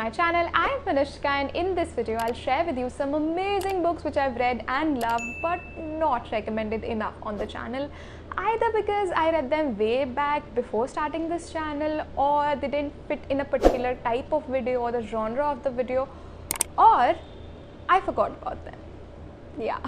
my channel. I am Anushka, and in this video I'll share with you some amazing books which I've read and loved but not recommended enough on the channel, either because I read them way back before starting this channel, or they didn't fit in a particular type of video or the genre of the video, or I forgot about them. Yeah.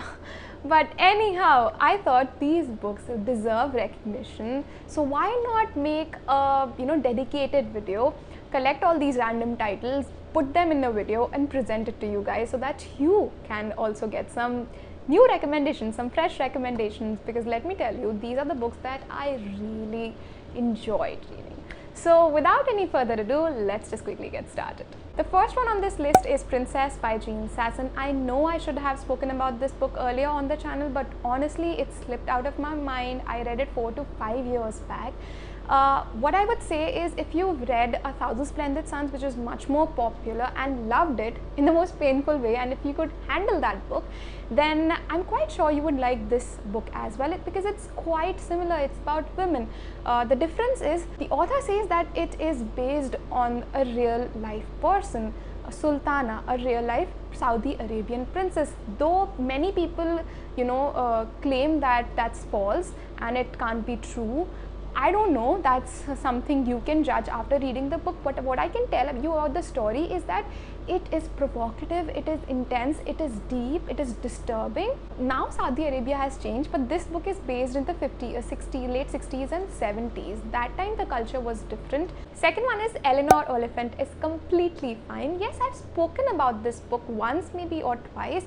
But anyhow, I thought these books deserve recognition, so why not make a dedicated video, collect all these random titles, put them in a video and present it to you guys so that you can also get some new recommendations, some fresh recommendations, because let me tell you, these are the books that I really enjoyed reading. So without any further ado, let's just quickly get started. The first one on this list is Princess by Jean Sasson. I know I should have spoken about this book earlier on the channel, but honestly it slipped out of my mind. I read it 4 to 5 years back. What I would say is, if you've read A Thousand Splendid Suns, which is much more popular, and loved it in the most painful way, and if you could handle that book, then I'm quite sure you would like this book as well, because it's quite similar. It's about women. The difference is the author says that it is based on a real life person, a sultana, a real life Saudi Arabian princess, though many people claim that that's false and it can't be true. I don't know, that's something you can judge after reading the book, but what I can tell you about the story is that it is provocative, it is intense, it is deep, it is disturbing. Now Saudi Arabia has changed, but this book is based in the late 60s and 70s. That time the culture was different. Second one is Eleanor Oliphant is completely fine. Yes, I've spoken about this book once maybe or twice,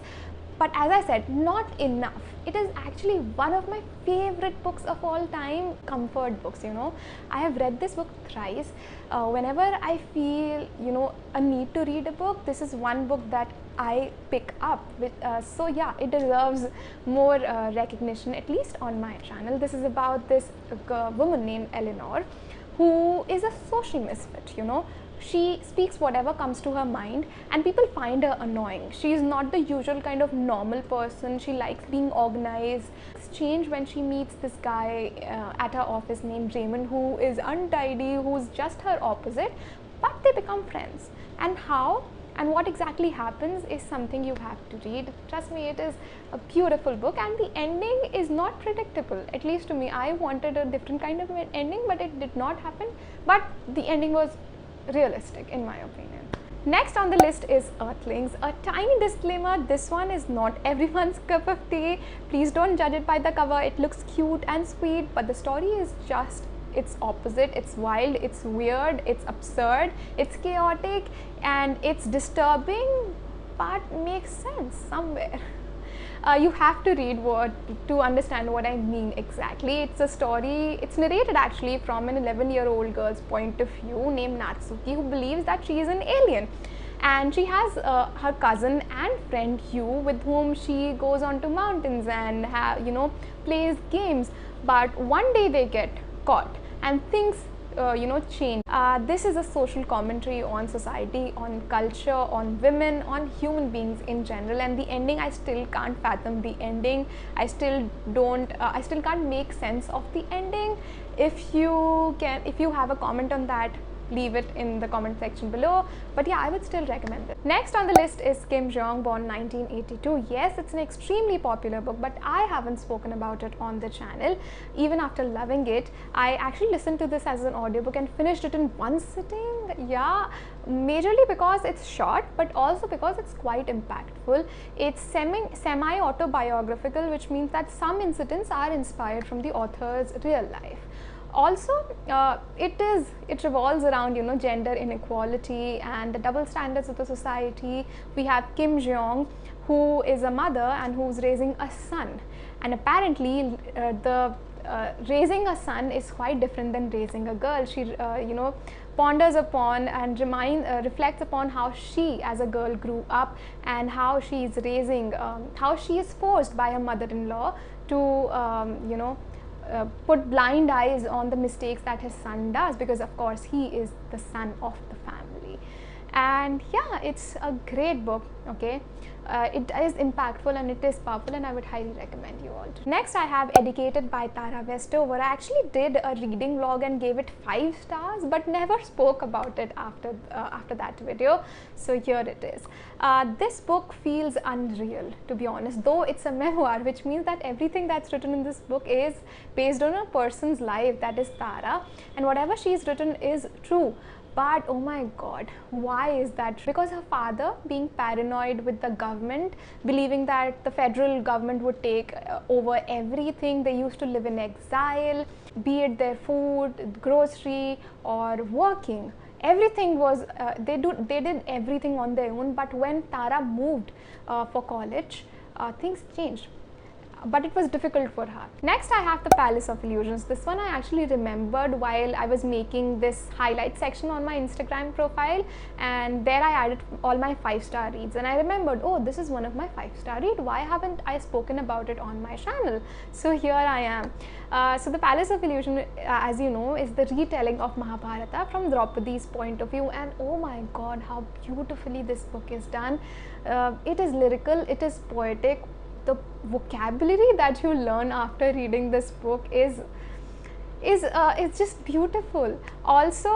but as I said, not enough. It is actually one of my favorite books of all time, comfort books, I have read this book thrice. Whenever I feel, a need to read a book, this is one book that I pick up. So yeah, it deserves more recognition, at least on my channel. This is about this woman named Eleanor, who is a social misfit, She speaks whatever comes to her mind and people find her annoying. She is not the usual kind of normal person. She likes being organized. It's changed when she meets this guy at her office named Raymond, who is untidy, who's just her opposite, but they become friends. And how and what exactly happens is something you have to read. Trust me, it is a beautiful book, and the ending is not predictable. At least to me, I wanted a different kind of ending, but it did not happen. But the ending was realistic in my opinion. Next on the list is Earthlings. A tiny disclaimer, this one is not everyone's cup of tea. Please don't judge it by the cover. It looks cute and sweet, but the story is just its opposite. It's wild, it's weird, it's absurd, it's chaotic, and it's disturbing, but makes sense somewhere. You have to read to understand what I mean exactly. It's a story, it's narrated actually from an 11-year-old girl's point of view named Natsuki, who believes that she is an alien. And she has her cousin and friend Hugh, with whom she goes onto mountains and plays games. But one day they get caught and things change. This is a social commentary on society, on culture, on women, on human beings in general. And the ending, I still can't fathom the ending. I still can't make sense of the ending. If you have a comment on that, leave it in the comment section below. But yeah, I would still recommend it. Next on the list is Kim Jong, born 1982. Yes, it's an extremely popular book, but I haven't spoken about it on the channel. Even after loving it, I actually listened to this as an audiobook and finished it in one sitting. Yeah, majorly because it's short, but also because it's quite impactful. It's semi-autobiographical, which means that some incidents are inspired from the author's real life. Also, it revolves around gender inequality and the double standards of the society. We have Kim Jeong, who is a mother and who's raising a son, and apparently raising a son is quite different than raising a girl. She ponders upon and reflects upon how she as a girl grew up, and how she is raising, how she is forced by her mother-in-law to put blind eyes on the mistakes that his son does, because of course he is the son of the family. And yeah, it's a great book. Okay, it is impactful and it is powerful, and I would highly recommend you all to. Next, I have Educated by Tara Westover. I actually did a reading vlog and gave it 5 stars, but never spoke about it after that video. So here it is. This book feels unreal, to be honest, though it's a memoir, which means that everything that's written in this book is based on a person's life, that is Tara, and whatever she's written is true. But oh my god, why is that? Because her father, being paranoid with the government, believing that the federal government would take over everything, they used to live in exile, be it their food, grocery, or working. Everything was, they did everything on their own. But when Tara moved for college, things changed. But it was difficult for her. Next, I have The Palace of Illusions. This one I actually remembered while I was making this highlight section on my Instagram profile, and there I added all my 5-star reads, and I remembered, oh, this is one of my 5-star read. Why haven't I spoken about it on my channel? So here I am. So The Palace of Illusion, as you know, is the retelling of Mahabharata from Draupadi's point of view, and oh my god, how beautifully this book is done. It is lyrical, it is poetic. The vocabulary that you learn after reading this book is it's just beautiful. Also,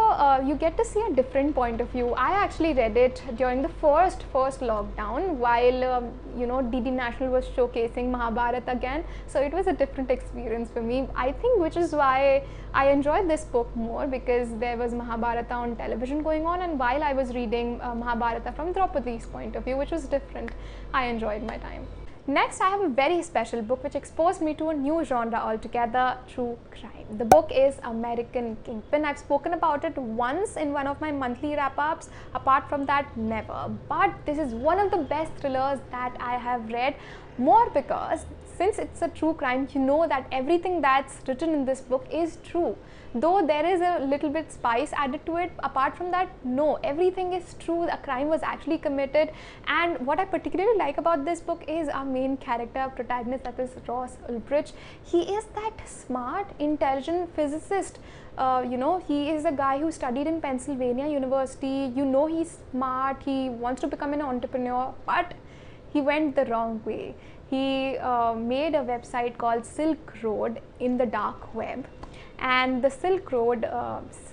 you get to see a different point of view. I actually read it during the first lockdown while you know, DD National was showcasing Mahabharata again, so it was a different experience for me, I think, which is why I enjoyed this book more, because there was Mahabharata on television going on, and while I was reading Mahabharata from Draupadi's point of view, which was different, I enjoyed my time. Next, I have a very special book which exposed me to a new genre altogether, true crime. The book is American Kingpin. I've spoken about it once in one of my monthly wrap-ups. Apart from that, never. But this is one of the best thrillers that I have read, more because since it's a true crime, you know that everything that's written in this book is true. Though there is a little bit spice added to it, apart from that, no, everything is true. A crime was actually committed. And what I particularly like about this book is our main character, protagonist, that is Ross Ulbricht. He is that smart, intelligent physicist. You know, he is a guy who studied in Pennsylvania University. You know, he's smart, he wants to become an entrepreneur, but he went the wrong way. He made a website called Silk Road in the dark web. And the Silk Road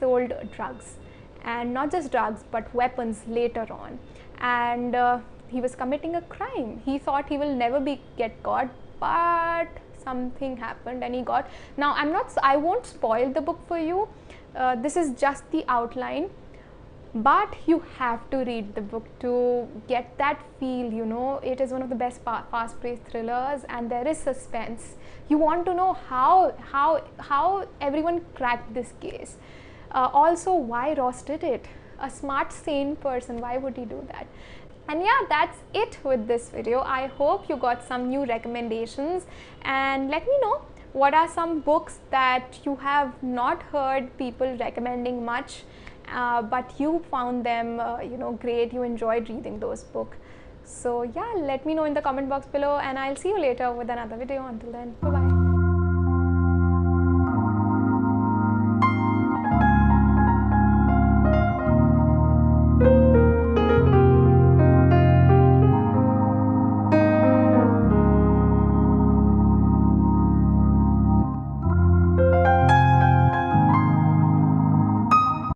sold drugs, and not just drugs but weapons later on, and he was committing a crime. He thought he will never get caught, but something happened and he got. Now I won't spoil the book for you, this is just the outline, but you have to read the book to get that feel. You know, it is one of the best fast-paced thrillers, and there is suspense. You want to know how everyone cracked this case. Also, why Ross did it. A smart, sane person, why would he do that? And yeah, that's it with this video. I hope you got some new recommendations, and let me know what are some books that you have not heard people recommending much, but you found them you know, great, you enjoyed reading those books. So yeah, let me know in the comment box below, and I'll see you later with another video. Until then, bye bye.